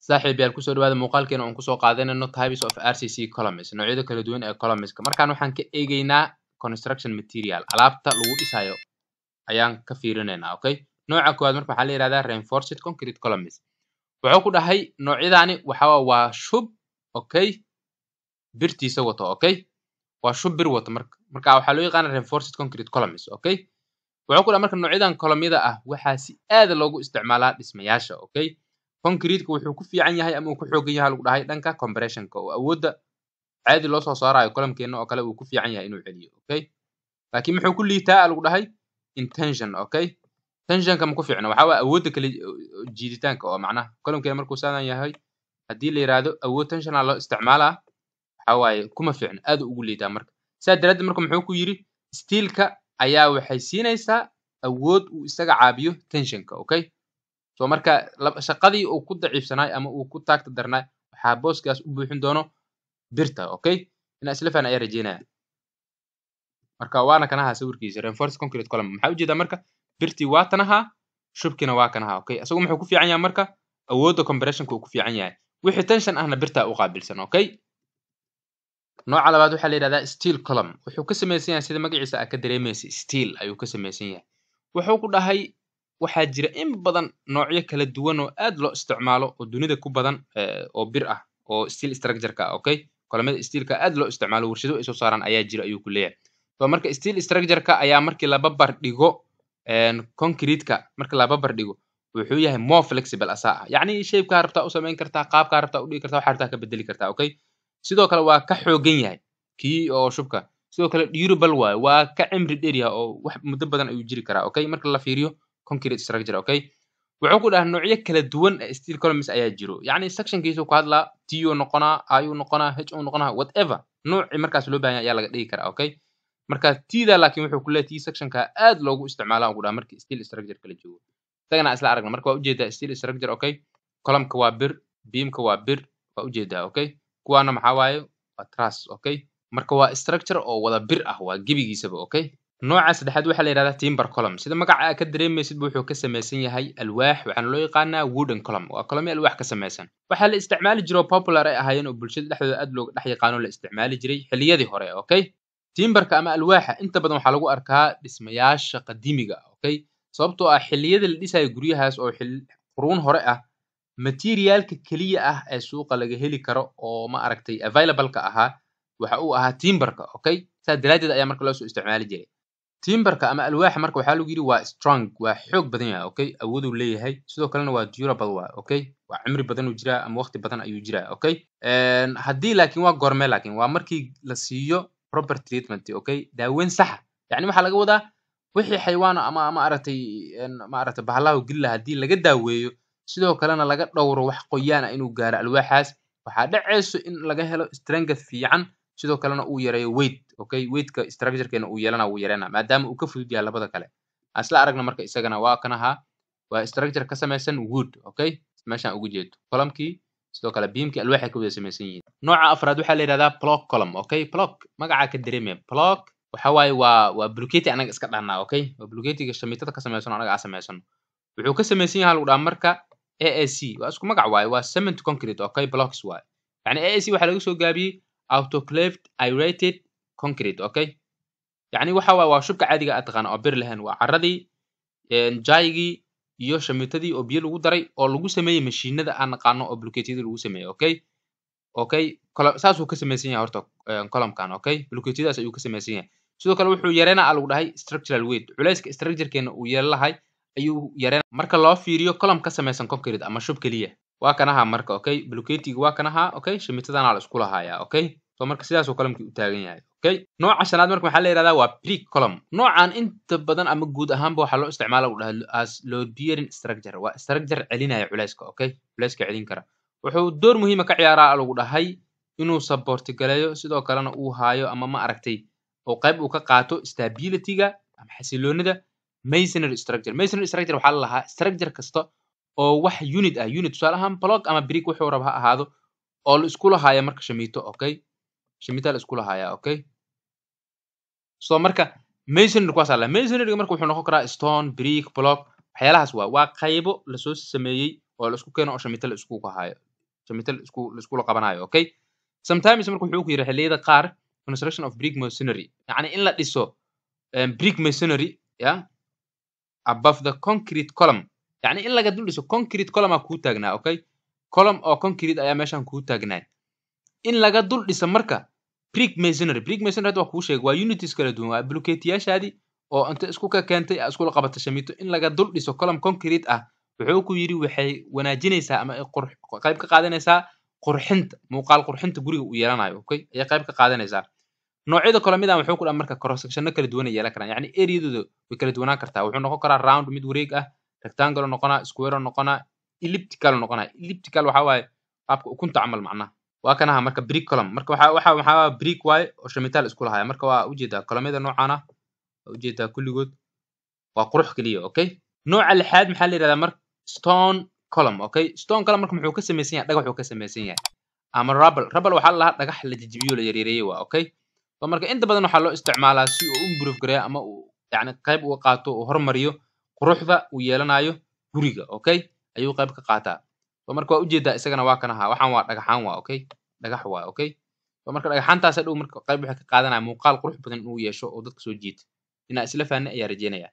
saaxiib yaal kusoo dhawaada muuqaalkeena aan kusoo qaadanayno types of RCC columns noocyada kala duwan ee columnska markaan waxaan ka eegaynaa construction material alaabta lagu dhisayo ayaan ka fiirinaynaa okay nooca koowaad marka waxaa la yiraahdaa reinforced concrete columns wuxuu ku dhahay noocyadaani waa shub okay birtiisa wato okay waa shub bir wato marka waxaa loo yaqaan reinforced concrete columns okay wuxuu ku dhahay marka noocyadan columnyada ah waxaa si aad loogu isticmaalaa dhismayaasha okay concrete wuxuu ku fiican yahay ama uu ku xoogan yahay lagu dhahay dhanka compression-ka oo awoodda caadi loo soo saarayo column-keena oo kale uu ku fiican yahay inuu celiyo okay laakiin muxuu ku liitaa lagu dhahay intention okay tension-ka ma ku fiicna waxa waa awoodda kale jiiditaanka oo macnaha column-keena markuu saadan yahay haddii la yiraahdo awood tension loo isticmaalaa waxa waaye kuma fiicna aad ugu liitaa marka sidaa daraaddeed marka muxuu ku yiri steel-ka ayaa waxay siinaysaa awood uu isaga caabiyo tension-ka okay so marka shaqadii uu ku daciifsanay ama uu ku taagta darnay waxa booskaas u buuxin doono birta okay ina isla faan ay rajeynaya marka waana kanaha sawirkiisa reinforced concrete column maxaa u jeedaa marka birtii waa tanaha shubkina waa kanaha okay asagu muxuu ku fiican yahay marka awoodda compression-ka uu ku fiican yahay wixii tension ahna birta u qaabilsan okay nooca labaad waxaa la yiraahdaa steel column wuxuu ka samaysan yahay sida magaciisa ka dareemaysa steel ayuu ka samaysan yahay wuxuu ku dhahay waxaa jira in badan noocyo kala duwan oo aad loo isticmaalo oo dunida ku badan oo bir ah oo steel structure-ka okay columnada steel-ka aad loo isticmaalo warshado ay soo saaraan ayaa jira ayuu ku leeyahay so marka steel structure-ka ayaa markii la barbar dhigo concrete-ka markii la barbar dhigo wuxuu yahay more flexible asaa yacni shape-ka rabtaa u samayn kartaa qaabka rabtaa u dhigi kartaa waxa rabtaa ka bedeli kartaa okay sidoo kale waa ka xoogan yahay kii oo shubka sidoo kale durable waa ka cimri dheer yahay oo wax muddo badan ayuu jiri karaa okay marka la fiiriyo concrete structure okay wuxuu ku dhahay noocyo kala duwan ee steel columns ayaa jiro yacni sectionkiisu ku hadlaa TO noqonaa IO noqonaa HO noqonaa whatever nooci markaas loo baahan yahay ayaa laga dhigi karaa okay marka tida laakiin wuxuu ku leeyahay sectionka aad loogu isticmaalaa ugu dhahay markii steel structure kala joogo isagana isla aragna marka waa ujeedaa steel structure okay columnka waa bir beamka waa bir waa ujeedaa okay kuwaana maxaa waaye waa truss okay marka waa structure oo wada bir ah waa gebigiisaba okay nooca saddexaad waxaa la yiraahdaa timber column sida magaca ka dareemaysid wuxuu ka samaysan yahay alwaax waxaana loo yaqaanaa wooden column waa column alwaax ka samaysan waxaa la isticmaali jiray popular ay ahaayeen oo bulshada dhexdooda aad looga dhex yaqaano la isticmaali jiray xilliyadii hore okay timberka ama alwaaxa inta badan waxaa lagu arkaa dhismayaasha qadiimiga okay sababtoo ah xilliyada la dhisayo guryahaas oo quruun hore ah materialka kaliya ah ee suuqa laga heli karo oo ma aragtay available-ka ahaa waxa uu ahaa timberka okay saa daraadeed ayaa marka loo soo isticmaali jiray timberka ama alwaaxa marka waxaa lagu yiri waa strong waa xoog badan yahay okay awood uu leeyahay sidoo kalena waa durable waa okay waa cimri badan uu jiraa ama waqti badan ayuu jiraa okay haddii laakiin waa goorme laakiin waa markii la siiyo proper treatment okay daaweyn sax yani waxaa laga wadaa wixii xayawaan ama aragtay bahalaha gilla haddii laga daaweeyo sidoo kalena laga dhowro wax qoyaan inuu gaaro alwaaxaas waxaa dhacayso in laga helo strength fiican sidoo kalena uu yareeyo weight okay weight-ka structure-keena uu yareena maadaama uu ka fudud yahay labada kale asla aragna marka isagana waa kanaha waa structure ka samaysan wood okay meeshaan ugu jeedo column-kii sidoo kale beam-kii alwaaxa ka wada samaysan yihiin nooca afraad waxaa la yiraahdaa block column okay block magaca ka dareemaya block waxa waaye waa blockade anaga iska dhahnaa okay waa blockade-ga shamiitada ka samaysan anaga samaysan wuxuu ka samaysan yahay lagu dhaha marka AAC waa isku magac waaye waa cement concrete okay blocks waaye yani AAC waxa laga soo gaabiyay autoclaved aerated concrete okay yani waxa waa shubka caadiga aad taqaan oo bir lahayn waa caradii jaygii iyo shamiitadii oo biyo lagu daray oo lagu sameeyay mashiinada aan naqaano oo blockade-yada lagu sameeyay okay saasuu ka samaysan yahay horta column-kan okay blockade-yadaas ayuu ka samaysan yahay sidoo kale wuxuu yareynaa lagu dhahay structural weight culayska structure-keena uu yeelanahay ayuu yareynaa marka loo fiiriyo column ka samaysan concrete ama shub kaliya waa kanaha marka okay blockade-ga waa kanaha okay shamiitadana la isku lahaaya okay so marka sidaas uu column-kii u taagan yahay okay nooca shanaad marka waxaa la yiraahdaa waa brick column noocan inta badan ama guud ahaanba waxaa loo isticmaalaa u dhahay as load bearing structure waa structure celinaya culayska okay culayska celin kara wuxuu door muhiim ah ka ciyaaraa lagu dhahay inuu support galeeyo sidoo kalena uu haayo ama ma aragtay oo qayb uu ka qaato stability-ga ama xasiloonida masonry structure waxaa la lahaa structure kasta oo wax unit tusaale ahaan block ama brick wuxuu raba ha ahaado oo la isku lahaaya marka shamiito okay shamiita la isku lahaaya okay so marka masonry kuwaas la masonry marka wuxuu noqon karaa stone brick block waxyaalahaas waa qaybo la soo sameeyay oo la isku keeno oo shamiito la isku haayo shamiito isku la qabanayo okay sometimes marka wuxuu ku yiri xilliyada qaar construction of brick masonry yani in la dhiso brick masonry yeah above the concrete column yani in laga dul dhiso concrete column ku taagnaa okay column oo concrete ayaa meeshan ku taagnaa in laga dul dhiso marka brick masonry waa kuu sheeg waa unities kala duwan waa blockade-yaashaadii oo inta isku ka keentay isku la qabatay shamiito in laga dul dhiso column concrete ah wuxuu ku yiri waxay wanaajinaysaa ama qayb ka qaadanaysaa qurxinta muuqaal qurxinta guriga uu yeelanayo okay ay qayb ka qaadanaysaa noocyada kala mid ah wuxuu ku dhamaa marka cross section kala duwan ay yeelan karaan yani area-doodu way kala duwanaan kartaa wuxuu noqon karaa round mid wareeg ah rectangle noqona square noqona elliptical noqona elliptical waxa waaye qaabka ukunta camal macnaha waa kanaha marka brick column marka waxa brick waaye oo shamiitaal isku lahaaya marka waa ujeedaa columnada noocaana ujeedaa kulligood waa qurux kaliya okay nooca lixaad maxaa la yiraahdaa marka stone column okay stone column marka muxuu ka samaysan yahay dhagax uu ka samaysan yahay ama rubble waxa la dhagax la jijibiyo la yareeyay waa okay so marka inta badan waxa loo isticmaalaa si uu improve gareeyo ama uu yani qayb uga qaato oo hormariyo quruxda uu yeelanayo guriga okay ayuu qayb ka qaataa so marka waa ujeedaa isagana waa kanaha waxaan waa dhagaxaan waa okay dhagax waa okay so marka dhagaxaantaas dhow marka qayb waxa ka qaadanaya muuqaal qurux badan uu yeesho oo dadka soo jiita inaa isla fahanay ayaa rajeynaya